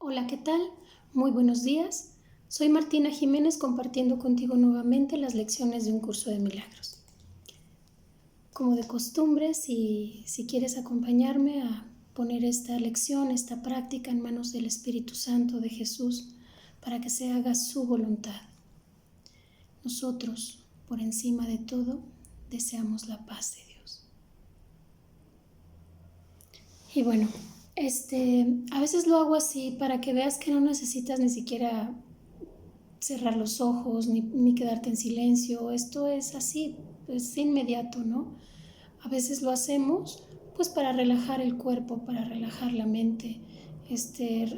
Hola, ¿qué tal? Muy buenos días. Soy Martina Jiménez compartiendo contigo nuevamente las lecciones de un curso de milagros. Como de costumbre, si quieres acompañarme a poner esta lección, esta práctica en manos del Espíritu Santo de Jesús para que se haga su voluntad. Nosotros, por encima de todo, deseamos la paz de Dios. Y bueno, a veces lo hago así para que veas que no necesitas ni siquiera cerrar los ojos ni quedarte en silencio. Esto es así, es inmediato, ¿no? A veces lo hacemos pues para relajar el cuerpo, para relajar la mente,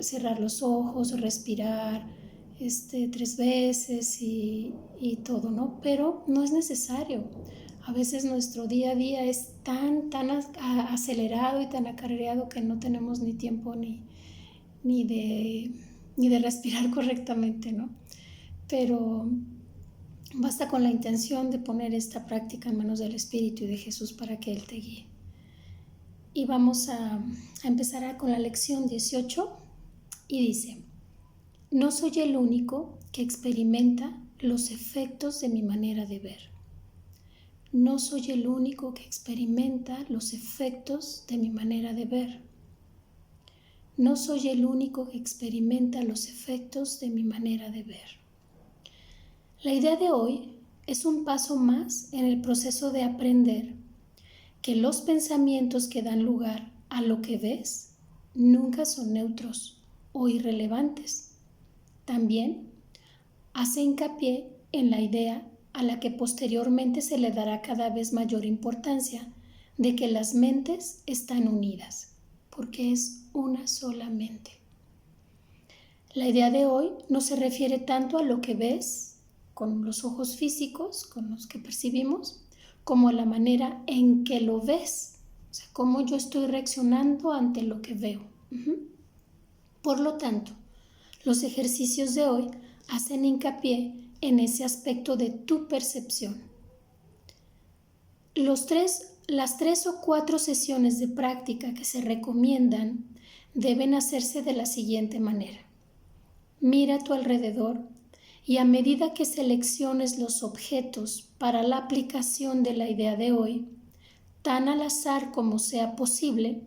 cerrar los ojos, respirar 3 veces y todo, ¿no? Pero no es necesario. A veces nuestro día a día es tan acelerado y tan acarreado que no tenemos ni tiempo ni de respirar correctamente, ¿no? Pero basta con la intención de poner esta práctica en manos del Espíritu y de Jesús para que Él te guíe. Y vamos a empezar con la lección 18 y dice: no soy el único que experimenta los efectos de mi manera de ver. No soy el único que experimenta los efectos de mi manera de ver. No soy el único que experimenta los efectos de mi manera de ver. La idea de hoy es un paso más en el proceso de aprender que los pensamientos que dan lugar a lo que ves nunca son neutros o irrelevantes. También hace hincapié en la idea a la que posteriormente se le dará cada vez mayor importancia de que las mentes están unidas, porque es una sola mente. La idea de hoy no se refiere tanto a lo que ves con los ojos físicos, con los que percibimos, como a la manera en que lo ves, o sea, cómo yo estoy reaccionando ante lo que veo. Por lo tanto, los ejercicios de hoy hacen hincapié en ese aspecto de tu percepción. Las 3 o 4 sesiones de práctica que se recomiendan deben hacerse de la siguiente manera. Mira a tu alrededor y a medida que selecciones los objetos para la aplicación de la idea de hoy, tan al azar como sea posible,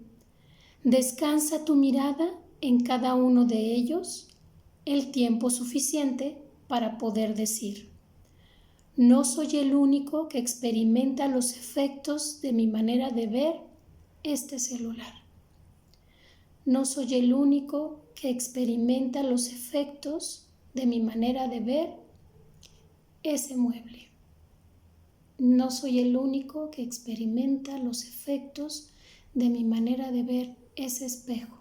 descansa tu mirada en cada uno de ellos el tiempo suficiente para poder decir: no soy el único que experimenta los efectos de mi manera de ver este celular. No soy el único que experimenta los efectos de mi manera de ver ese mueble. No soy el único que experimenta los efectos de mi manera de ver ese espejo.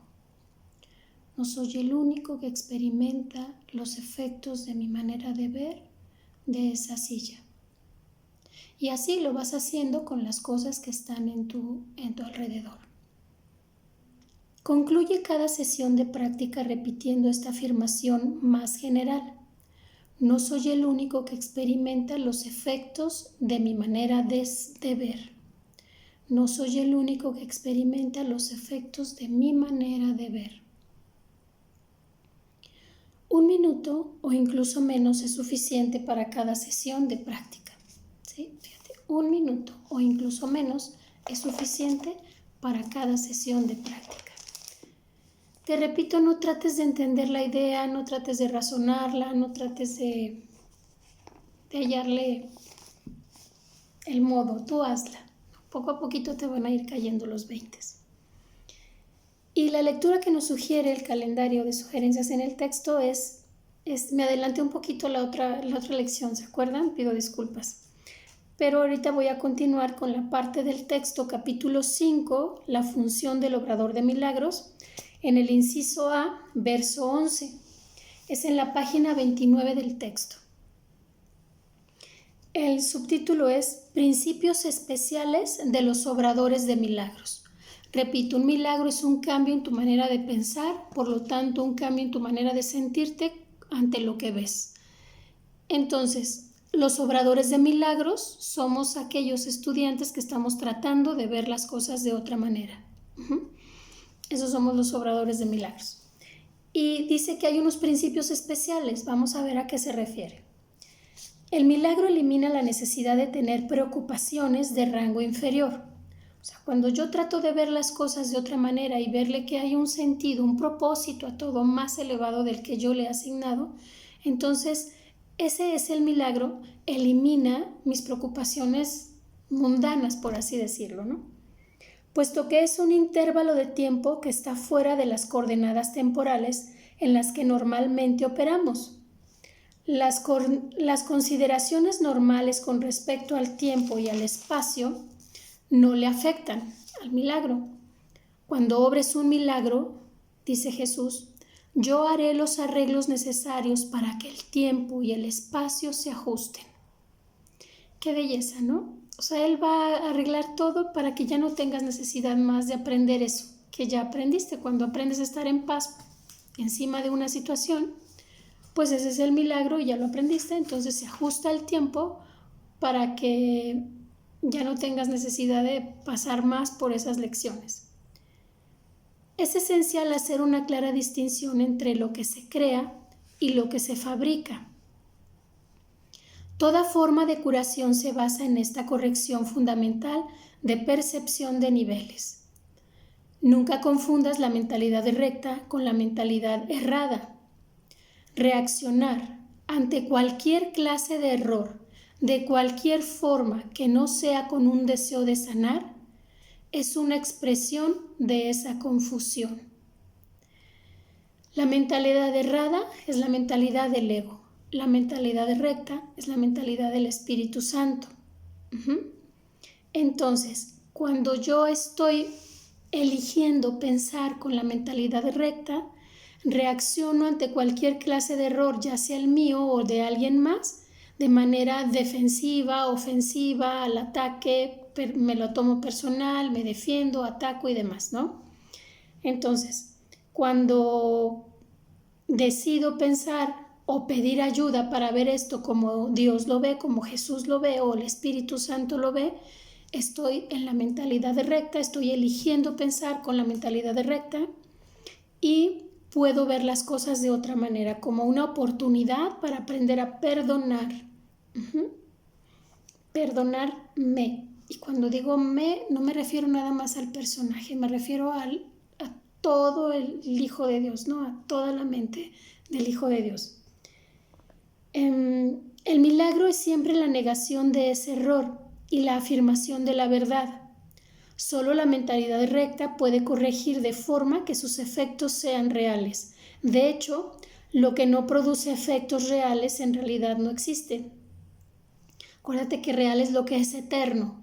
No soy el único que experimenta los efectos de mi manera de ver de esa silla. Y así lo vas haciendo con las cosas que están en tu alrededor. Concluye cada sesión de práctica repitiendo esta afirmación más general. No soy el único que experimenta los efectos de mi manera de ver. No soy el único que experimenta los efectos de mi manera de ver. 1 minuto o incluso menos es suficiente para cada sesión de práctica. ¿Sí? Fíjate, 1 minuto o incluso menos es suficiente para cada sesión de práctica. Te repito, no trates de entender la idea, no trates de razonarla, no trates de hallarle el modo, tú hazla. Poco a poquito te van a ir cayendo los 20. Y la lectura que nos sugiere el calendario de sugerencias en el texto me adelanté un poquito la otra lección, ¿se acuerdan? Pido disculpas. Pero ahorita voy a continuar con la parte del texto, capítulo 5, la función del obrador de milagros, en el inciso A, verso 11. Es en la página 29 del texto. El subtítulo es Principios especiales de los obradores de milagros. Repito, un milagro es un cambio en tu manera de pensar, por lo tanto, un cambio en tu manera de sentirte ante lo que ves. Entonces, los obradores de milagros somos aquellos estudiantes que estamos tratando de ver las cosas de otra manera. Esos somos los obradores de milagros. Y dice que hay unos principios especiales. Vamos a ver a qué se refiere. El milagro elimina la necesidad de tener preocupaciones de rango inferior. O sea, cuando yo trato de ver las cosas de otra manera y verle que hay un sentido, un propósito a todo más elevado del que yo le he asignado, entonces ese es el milagro, elimina mis preocupaciones mundanas, por así decirlo, ¿no? Puesto que es un intervalo de tiempo que está fuera de las coordenadas temporales en las que normalmente operamos. Las consideraciones normales con respecto al tiempo y al espacio no le afectan al milagro. Cuando obres un milagro, dice Jesús, yo haré los arreglos necesarios para que el tiempo y el espacio se ajusten. Qué belleza, ¿no? O sea, Él va a arreglar todo para que ya no tengas necesidad más de aprender eso que ya aprendiste. Cuando aprendes a estar en paz encima de una situación, pues ese es el milagro y ya lo aprendiste, entonces se ajusta el tiempo para que ya no tengas necesidad de pasar más por esas lecciones. Es esencial hacer una clara distinción entre lo que se crea y lo que se fabrica. Toda forma de curación se basa en esta corrección fundamental de percepción de niveles. Nunca confundas la mentalidad recta con la mentalidad errada. Reaccionar ante cualquier clase de error, de cualquier forma que no sea con un deseo de sanar, es una expresión de esa confusión. La mentalidad errada es la mentalidad del ego. La mentalidad recta es la mentalidad del Espíritu Santo. Entonces, cuando yo estoy eligiendo pensar con la mentalidad recta, reacciono ante cualquier clase de error, ya sea el mío o de alguien más, de manera defensiva, ofensiva, al ataque, me lo tomo personal, me defiendo, ataco y demás, ¿no? Entonces, cuando decido pensar o pedir ayuda para ver esto como Dios lo ve, como Jesús lo ve o el Espíritu Santo lo ve, estoy en la mentalidad recta, estoy eligiendo pensar con la mentalidad recta y puedo ver las cosas de otra manera, como una oportunidad para aprender a perdonar. Perdonarme. Y cuando digo me, no me refiero nada más al personaje, me refiero a todo el Hijo de Dios, ¿no? A toda la mente del Hijo de Dios. El milagro es siempre la negación de ese error y la afirmación de la verdad. Solo la mentalidad recta puede corregir de forma que sus efectos sean reales. De hecho, lo que no produce efectos reales en realidad no existe. Acuérdate que real es lo que es eterno,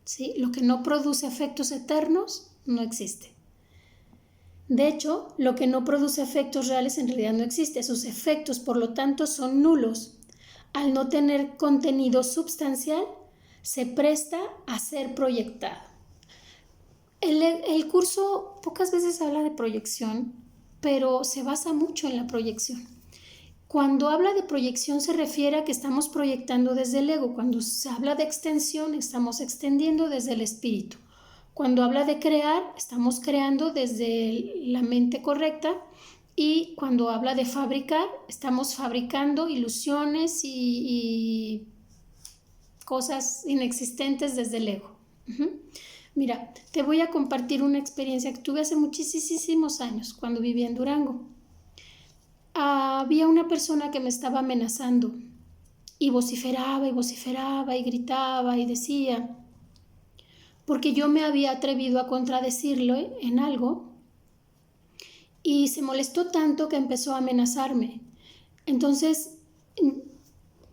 ¿sí? Lo que no produce efectos eternos no existe. De hecho, lo que no produce efectos reales en realidad no existe. Sus efectos, por lo tanto, son nulos. Al no tener contenido sustancial, se presta a ser proyectado. El curso pocas veces habla de proyección, pero se basa mucho en la proyección. Cuando habla de proyección se refiere a que estamos proyectando desde el ego. Cuando se habla de extensión, estamos extendiendo desde el espíritu. Cuando habla de crear, estamos creando desde la mente correcta. Y cuando habla de fabricar, estamos fabricando ilusiones y cosas inexistentes desde el ego. Mira, te voy a compartir una experiencia que tuve hace muchísimos años cuando vivía en Durango. Había una persona que me estaba amenazando y vociferaba y gritaba y decía, porque yo me había atrevido a contradecirlo en algo y se molestó tanto que empezó a amenazarme. Entonces,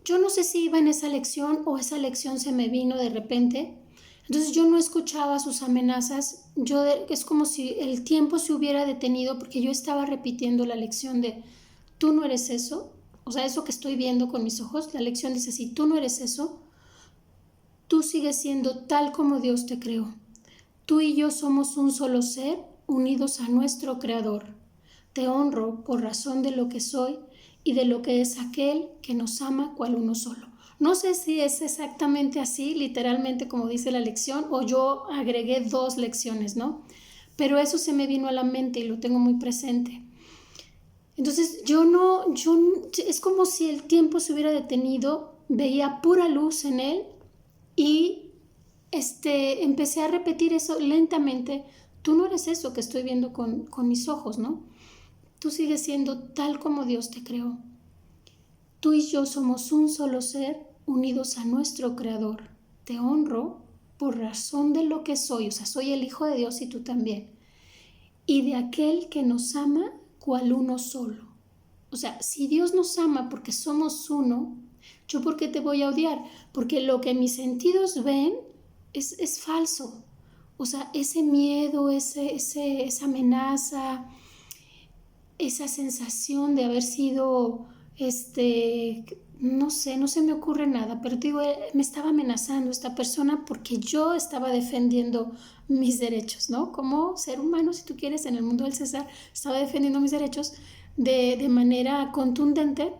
yo no sé si iba en esa lección o esa lección se me vino de repente. Entonces yo no escuchaba sus amenazas, es como si el tiempo se hubiera detenido porque yo estaba repitiendo la lección de tú no eres eso, o sea, eso que estoy viendo con mis ojos, la lección dice así, tú no eres eso, tú sigues siendo tal como Dios te creó. Tú y yo somos un solo ser unidos a nuestro Creador. Te honro por razón de lo que soy y de lo que es aquel que nos ama cual uno solo. No sé si es exactamente así, literalmente como dice la lección, o yo agregué 2 lecciones, ¿no? Pero eso se me vino a la mente y lo tengo muy presente. Entonces es como si el tiempo se hubiera detenido, veía pura luz en él y empecé a repetir eso lentamente. Tú no eres eso que estoy viendo con mis ojos, ¿no? Tú sigues siendo tal como Dios te creó. Tú y yo somos un solo ser unidos a nuestro Creador. Te honro por razón de lo que soy, o sea, soy el Hijo de Dios y tú también. Y de aquel que nos ama cual uno solo. O sea, si Dios nos ama porque somos uno, ¿yo por qué te voy a odiar? Porque lo que mis sentidos ven es falso. O sea, ese miedo, esa amenaza, esa sensación de haber sido, no sé, no se me ocurre nada, pero digo, me estaba amenazando esta persona porque yo estaba defendiendo mis derechos, ¿no? Como ser humano, si tú quieres, en el mundo del César, estaba defendiendo mis derechos de manera contundente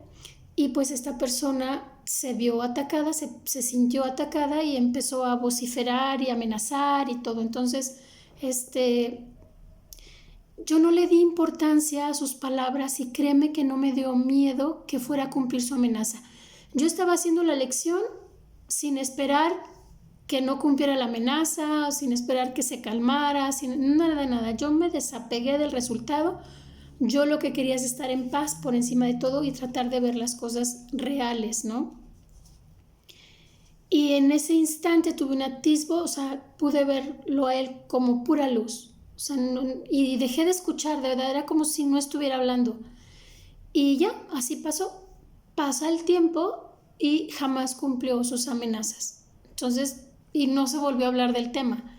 y pues esta persona se vio atacada, se sintió atacada y empezó a vociferar y amenazar y todo. Entonces, yo no le di importancia a sus palabras y créeme que no me dio miedo que fuera a cumplir su amenaza. Yo estaba haciendo la lección sin esperar que no cumpliera la amenaza, sin esperar que se calmara, sin nada de nada. Yo me desapegué del resultado. Yo lo que quería es estar en paz por encima de todo y tratar de ver las cosas reales, ¿no? Y en ese instante tuve un atisbo, o sea, pude verlo a él como pura luz. O sea, y dejé de escuchar, de verdad, era como si no estuviera hablando. Y ya, así pasó. Pasa el tiempo y jamás cumplió sus amenazas. Entonces, y no se volvió a hablar del tema.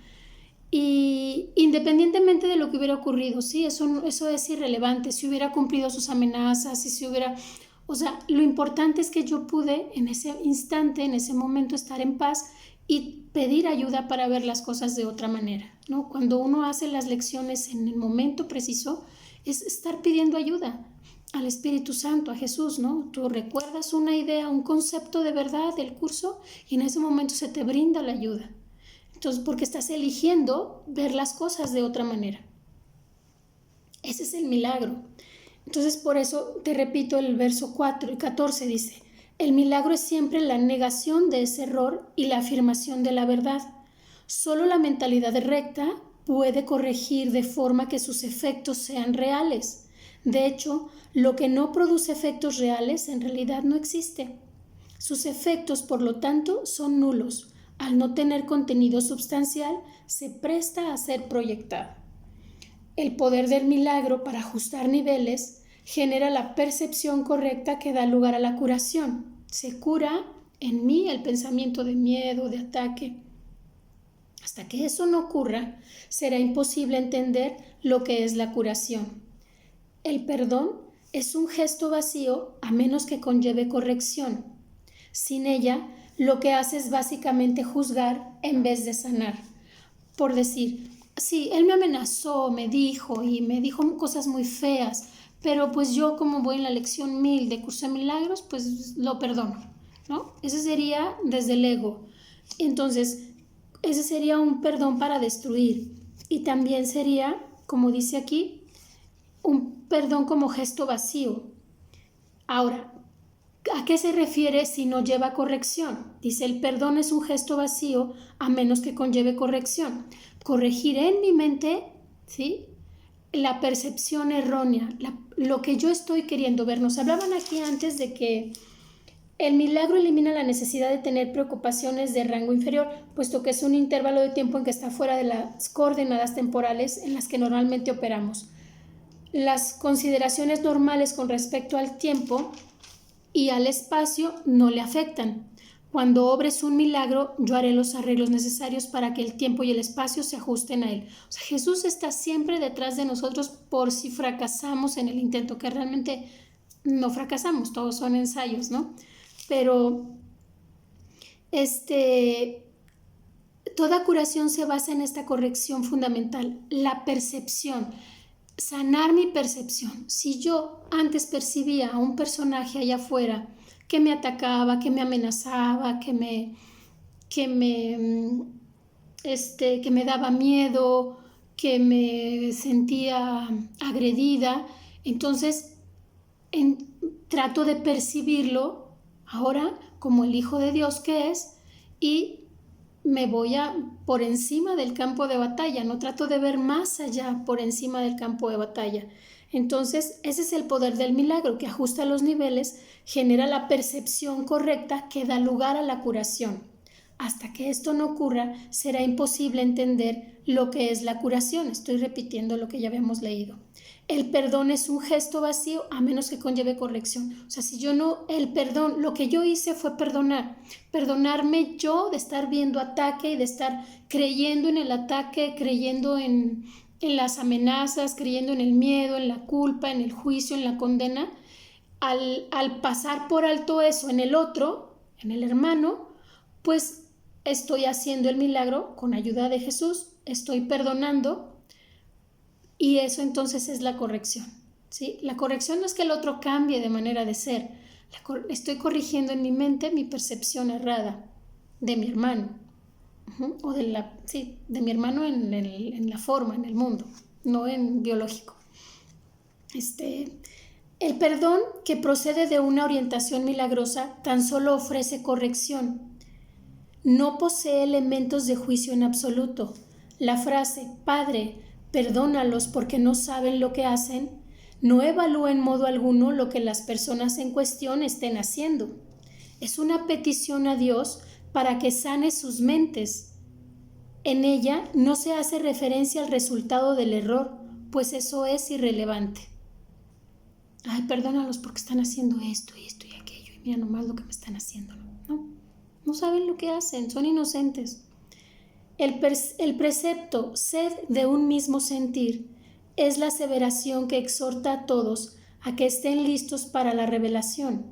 Y independientemente de lo que hubiera ocurrido, sí, eso es irrelevante, si hubiera cumplido sus amenazas, si hubiera... O sea, lo importante es que yo pude en ese instante, en ese momento, estar en paz y pedir ayuda para ver las cosas de otra manera, ¿no? Cuando uno hace las lecciones en el momento preciso, es estar pidiendo ayuda al Espíritu Santo, a Jesús, ¿no? Tú recuerdas una idea, un concepto de verdad del curso y en ese momento se te brinda la ayuda. Entonces, porque estás eligiendo ver las cosas de otra manera. Ese es el milagro. Entonces, por eso te repito el verso 4 y 14 dice, el milagro es siempre la negación de ese error y la afirmación de la verdad. Solo la mentalidad recta puede corregir de forma que sus efectos sean reales. De hecho, lo que no produce efectos reales en realidad no existe. Sus efectos, por lo tanto, son nulos. Al no tener contenido sustancial, se presta a ser proyectado. El poder del milagro para ajustar niveles genera la percepción correcta que da lugar a la curación. Se cura en mí el pensamiento de miedo, de ataque. Hasta que eso no ocurra, será imposible entender lo que es la curación. El perdón es un gesto vacío a menos que conlleve corrección. Sin ella, lo que hace es básicamente juzgar en vez de sanar. Por decir, sí, él me amenazó, me dijo cosas muy feas, pero pues yo como voy en la lección 1000 de Curso de Milagros, pues lo perdono, ¿no? Ese sería desde el ego. Entonces, ese sería un perdón para destruir. Y también sería, como dice aquí, un perdón como gesto vacío. Ahora, ¿a qué se refiere si no lleva corrección? Dice, el perdón es un gesto vacío a menos que conlleve corrección. Corregiré en mi mente, ¿sí?, la percepción errónea, lo que yo estoy queriendo ver. Nos hablaban aquí antes de que el milagro elimina la necesidad de tener preocupaciones de rango inferior, puesto que es un intervalo de tiempo en que está fuera de las coordenadas temporales en las que normalmente operamos. Las consideraciones normales con respecto al tiempo y al espacio no le afectan. Cuando obres un milagro, yo haré los arreglos necesarios para que el tiempo y el espacio se ajusten a él. O sea, Jesús está siempre detrás de nosotros por si fracasamos en el intento, que realmente no fracasamos, todos son ensayos, ¿no? Pero toda curación se basa en esta corrección fundamental, la percepción. Sanar mi percepción. Si yo antes percibía a un personaje allá afuera que me atacaba, que me amenazaba, que me daba miedo, que me sentía agredida, entonces trato de percibirlo ahora como el Hijo de Dios que es y me voy por encima del campo de batalla, no trato de ver más allá por encima del campo de batalla. Entonces, ese es el poder del milagro, que ajusta los niveles, genera la percepción correcta que da lugar a la curación. Hasta que esto no ocurra, será imposible entender lo que es la curación. Estoy repitiendo lo que ya habíamos leído. El perdón es un gesto vacío a menos que conlleve corrección. O sea, si yo no, el perdón, lo que yo hice fue perdonar. Perdonarme yo de estar viendo ataque y de estar creyendo en el ataque, creyendo en las amenazas, creyendo en el miedo, en la culpa, en el juicio, en la condena. Al pasar por alto eso en el otro, en el hermano, pues estoy haciendo el milagro con ayuda de Jesús, estoy perdonando. Y eso entonces es la corrección, ¿sí? La corrección no es que el otro cambie de manera de ser. Estoy corrigiendo en mi mente mi percepción errada de mi hermano. O de mi hermano en la forma, en el mundo, no en biológico. El perdón que procede de una orientación milagrosa tan solo ofrece corrección. No posee elementos de juicio en absoluto. La frase, Padre, perdónalos porque no saben lo que hacen, no evalúa en modo alguno lo que las personas en cuestión estén haciendo. Es una petición a Dios para que sane sus mentes. En ella no se hace referencia al resultado del error, pues eso es irrelevante. Ay, perdónalos porque están haciendo esto y esto y aquello, y mira nomás lo que me están haciendo. No saben lo que hacen, son inocentes. El precepto sed de un mismo sentir es la aseveración que exhorta a todos a que estén listos para la revelación.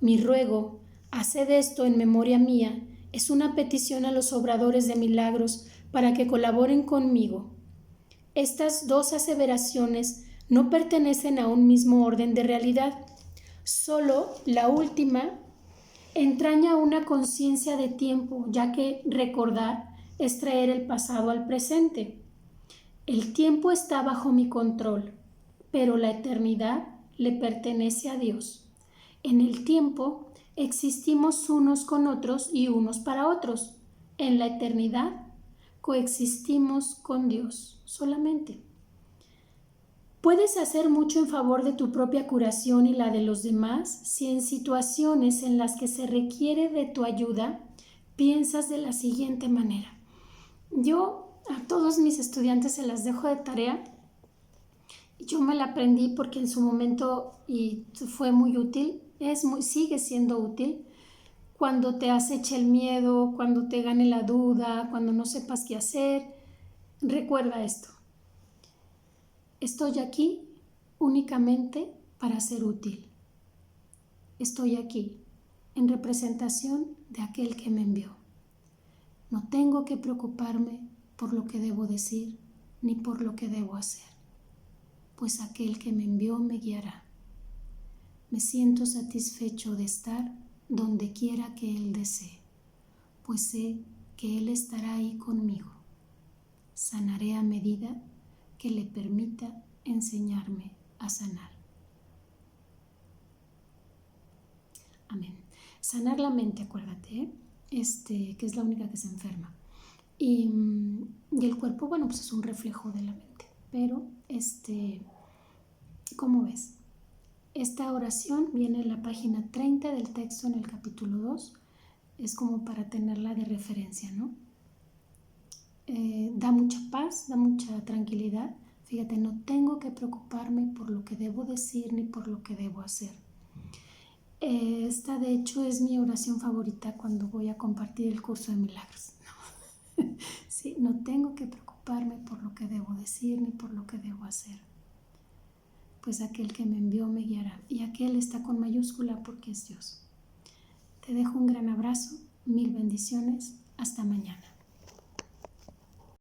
Mi ruego, haced esto en memoria mía, es una petición a los obradores de milagros para que colaboren conmigo. Estas dos aseveraciones no pertenecen a un mismo orden de realidad. Solo la última entraña una conciencia de tiempo, ya que recordar es traer el pasado al presente. El tiempo está bajo mi control, pero la eternidad le pertenece a Dios. En el tiempo existimos unos con otros y unos para otros. En la eternidad coexistimos con Dios solamente. Puedes hacer mucho en favor de tu propia curación y la de los demás si en situaciones en las que se requiere de tu ayuda piensas de la siguiente manera. Yo a todos mis estudiantes se las dejo de tarea. Yo me la aprendí porque en su momento y fue muy útil, sigue siendo útil. Cuando te aceche el miedo, cuando te gane la duda, cuando no sepas qué hacer, recuerda esto. Estoy aquí únicamente para ser útil. Estoy aquí en representación de aquel que me envió. No tengo que preocuparme por lo que debo decir ni por lo que debo hacer, pues aquel que me envió me guiará. Me siento satisfecho de estar donde quiera que Él desee, pues sé que Él estará ahí conmigo. Sanaré a medida que le permita enseñarme a sanar. Amén. Sanar la mente, acuérdate, que es la única que se enferma. Y el cuerpo, bueno, pues es un reflejo de la mente. Pero, ¿cómo ves? Esta oración viene en la página 30 del texto en el capítulo 2. Es como para tenerla de referencia, ¿no? Da mucha paz, da mucha tranquilidad. Fíjate, no tengo que preocuparme por lo que debo decir ni por lo que debo hacer. Esta de hecho es mi oración favorita cuando voy a compartir el curso de milagros. Sí, no tengo que preocuparme por lo que debo decir ni por lo que debo hacer. Pues aquel que me envió me guiará. Y aquel está con mayúscula porque es Dios. Te dejo un gran abrazo, 1000 bendiciones. Hasta mañana.